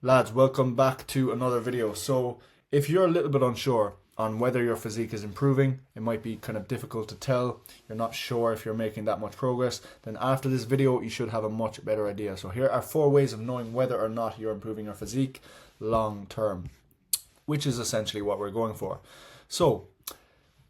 Lads, welcome back to another video. So if you're a little bit unsure on whether your physique is improving, it might be kind of difficult to tell, you're not sure if you're making that much progress, then after this video you should have a much better idea. So here are 4 ways of knowing whether or not you're improving your physique long term, which is essentially what we're going for. So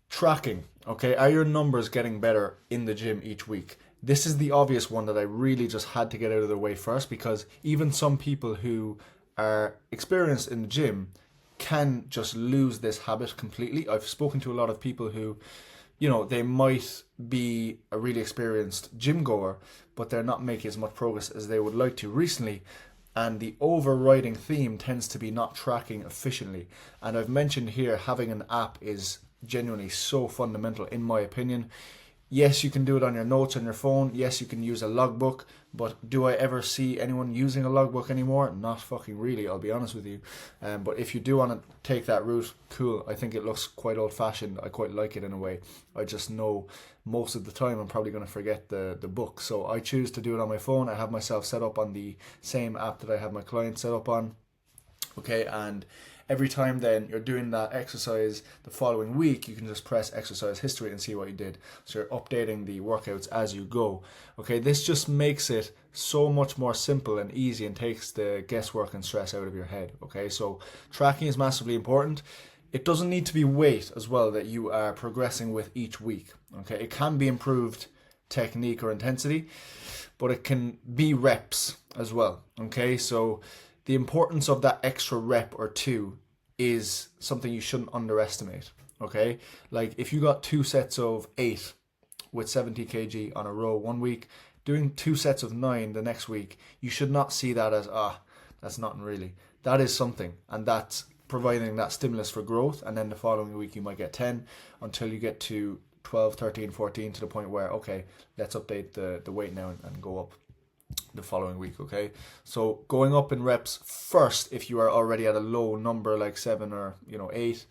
tracking, okay, are your numbers getting better in the gym each week? This is the obvious one that I really just had to get out of the way first, because even some people who are experienced in the gym can just lose this habit completely. I've spoken to a lot of people who, they might be a really experienced gym goer, but they're not making as much progress as they would like to recently. And the overriding theme tends to be not tracking efficiently. And I've mentioned here, having an app is genuinely so fundamental in my opinion. Yes, you can do it on your notes on your phone. Yes, you can use a logbook, but do I ever see anyone using a logbook anymore? Not fucking really, I'll be honest with you. But if you do want to take that route, cool. I think it looks quite old-fashioned. I quite like it in a way. I just know most of the time I'm probably going to forget the book. So I choose to do it on my phone. I have myself set up on the same app that I have my clients set up on. Okay, and every time then you're doing that exercise the following week, you can just press exercise history and see what you did. So you're updating the workouts as you go. Okay, this just makes it so much more simple and easy and takes the guesswork and stress out of your head. Okay, so tracking is massively important. It doesn't need to be weight as well that you are progressing with each week. Okay, it can be improved technique or intensity, but it can be reps as well. Okay, so the importance of that extra rep or two is something you shouldn't underestimate, okay? Like if you got 2 sets of 8 with 70 kg on a row one week, doing 2 sets of 9 the next week, you should not see that as, that's nothing really. That is something, and that's providing that stimulus for growth, and then the following week you might get 10 until you get to 12, 13, 14 to the point where, okay, let's update the weight now and go up the following week. Okay, so going up in reps first, if you are already at a low number like 7 or 8,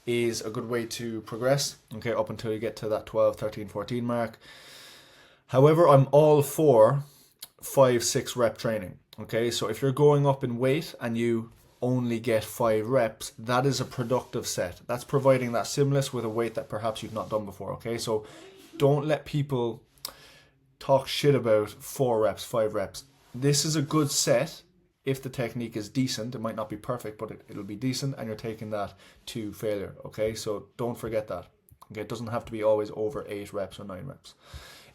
is a good way to progress, okay, up until you get to that 12, 13, 14 mark. However, I'm all for 5-6 rep training. Okay, so if you're going up in weight and you only get 5 reps, that is a productive set. That's providing that stimulus with a weight that perhaps you've not done before. Okay, so don't let people talk shit about 4 reps, 5 reps. This is a good set if the technique is decent. It might not be perfect, but it'll be decent, and you're taking that to failure. Okay, so don't forget that. Okay, it doesn't have to be always over 8 reps or 9 reps.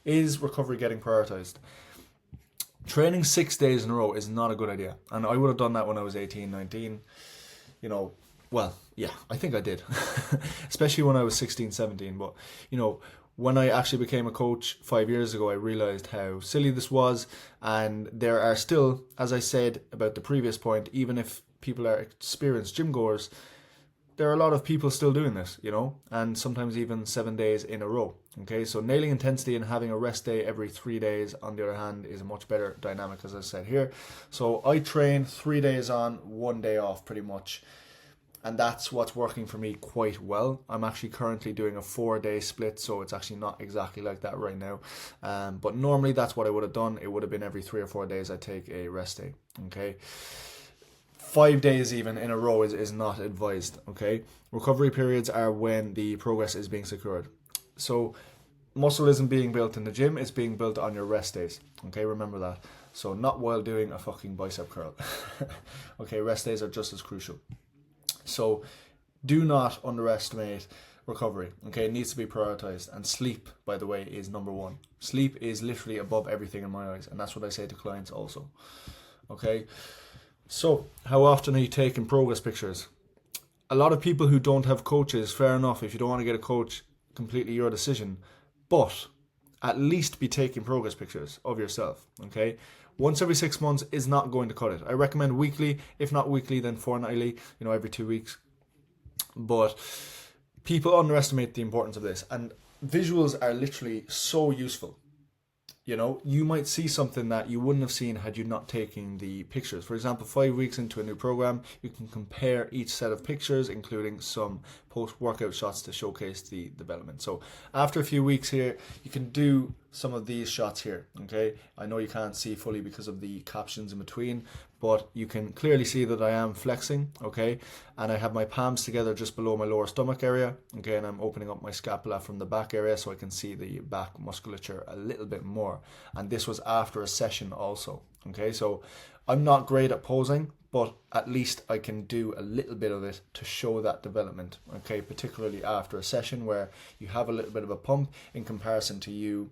Is recovery getting prioritized? Training 6 days in a row is not a good idea, and I would have done that when I was 18, 19. Well, yeah, I think I did, especially when I was 16, 17. But when I actually became a coach 5 years ago, I realized how silly this was. And there are still, as I said about the previous point, even if people are experienced gym goers, there are a lot of people still doing this, and sometimes even 7 days in a row. Okay, so nailing intensity and having a rest day every 3 days, on the other hand, is a much better dynamic, as I said here. So I train 3 days on, 1 day off pretty much. And that's what's working for me quite well. I'm actually currently doing a 4-day split, so it's actually not exactly like that right now. But normally that's what I would have done. It would have been every 3 or 4 days I take a rest day. Okay, 5 days even in a row is not advised. Okay, recovery periods are when the progress is being secured. So muscle isn't being built in the gym; it's being built on your rest days. Okay, remember that. So not while doing a fucking bicep curl. Okay, rest days are just as crucial. So do not underestimate recovery. Okay, it needs to be prioritized. And sleep, by the way, is number 1. Sleep is literally above everything in my eyes, and that's what I say to clients also. Okay, so how often are you taking progress pictures? A lot of people who don't have coaches, fair enough, if you don't want to get a coach, completely your decision, but at least be taking progress pictures of yourself. Okay, once every 6 months is not going to cut it. I recommend weekly, if not weekly, then fortnightly, every 2 weeks. But people underestimate the importance of this, and visuals are literally so useful. You might see something that you wouldn't have seen had you not taken the pictures. For example, 5 weeks into a new program, you can compare each set of pictures, including some post-workout shots to showcase the development. So after a few weeks here, you can do some of these shots here. Okay, I know you can't see fully because of the captions in between, but you can clearly see that I am flexing. Okay, and I have my palms together just below my lower stomach area. Okay, and I'm opening up my scapula from the back area so I can see the back musculature a little bit more. And this was after a session also. Okay, so I'm not great at posing, but at least I can do a little bit of it to show that development. Okay, particularly after a session where you have a little bit of a pump in comparison to you.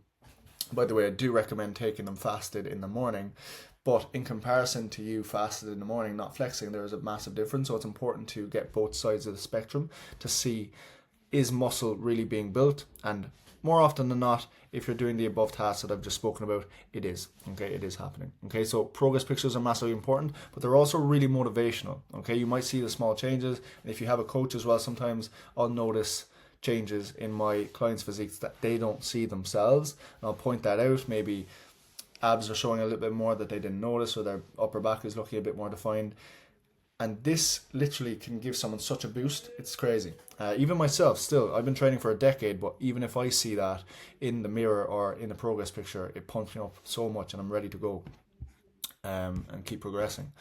By the way, I do recommend taking them fasted in the morning, but in comparison to you fasted in the morning, not flexing, there is a massive difference. So it's important to get both sides of the spectrum to see, is muscle really being built? And more often than not, if you're doing the above tasks that I've just spoken about, it is. Okay, it is happening. Okay, so progress pictures are massively important, but they're also really motivational. Okay, you might see the small changes. And if you have a coach as well, sometimes I'll notice changes in my clients' physiques that they don't see themselves. And I'll point that out. Maybe abs are showing a little bit more that they didn't notice, or their upper back is looking a bit more defined. And this literally can give someone such a boost. It's crazy. Even myself, still, I've been training for a decade, but even if I see that in the mirror or in a progress picture, it pumps me up so much and I'm ready to go and keep progressing.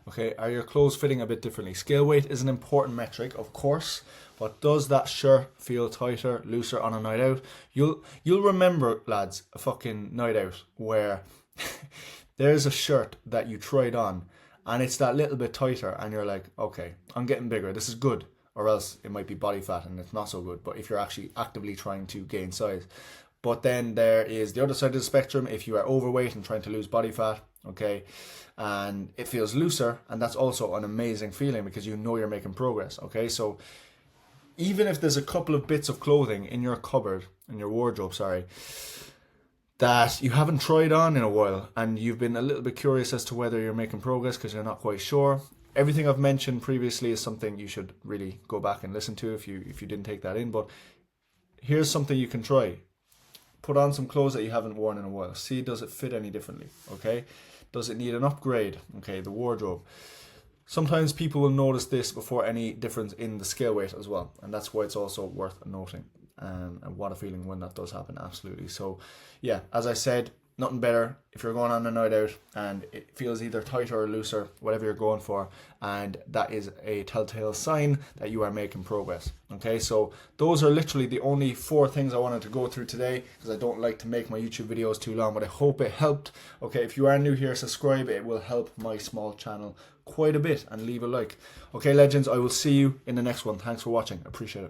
Okay, are your clothes fitting a bit differently? Scale weight is an important metric, of course, but does that shirt feel tighter, looser on a night out? You'll remember, lads, a fucking night out where there's a shirt that you tried on and it's that little bit tighter and you're like, okay, I'm getting bigger, this is good. Or else it might be body fat and it's not so good, but if you're actually actively trying to gain size. But then there is the other side of the spectrum, if you are overweight and trying to lose body fat, okay, and it feels looser, and that's also an amazing feeling because you know you're making progress, okay? So even if there's a couple of bits of clothing in your cupboard, in your wardrobe, sorry, that you haven't tried on in a while and you've been a little bit curious as to whether you're making progress because you're not quite sure, everything I've mentioned previously is something you should really go back and listen to if you didn't take that in. But here's something you can try. Put on some clothes that you haven't worn in a while. See, does it fit any differently? Okay, does it need an upgrade? Okay, the wardrobe. Sometimes people will notice this before any difference in the scale weight as well, and that's why it's also worth noting. And what a feeling when that does happen, absolutely. So yeah, as I said, nothing better if you're going on a night out and it feels either tighter or looser, whatever you're going for, and that is a telltale sign that you are making progress. Okay, so those are literally the only 4 things I wanted to go through today because I don't like to make my YouTube videos too long, but I hope it helped. Okay, if you are new here, subscribe. It will help my small channel quite a bit, and leave a like. Okay, legends, I will see you in the next one. Thanks for watching. Appreciate it.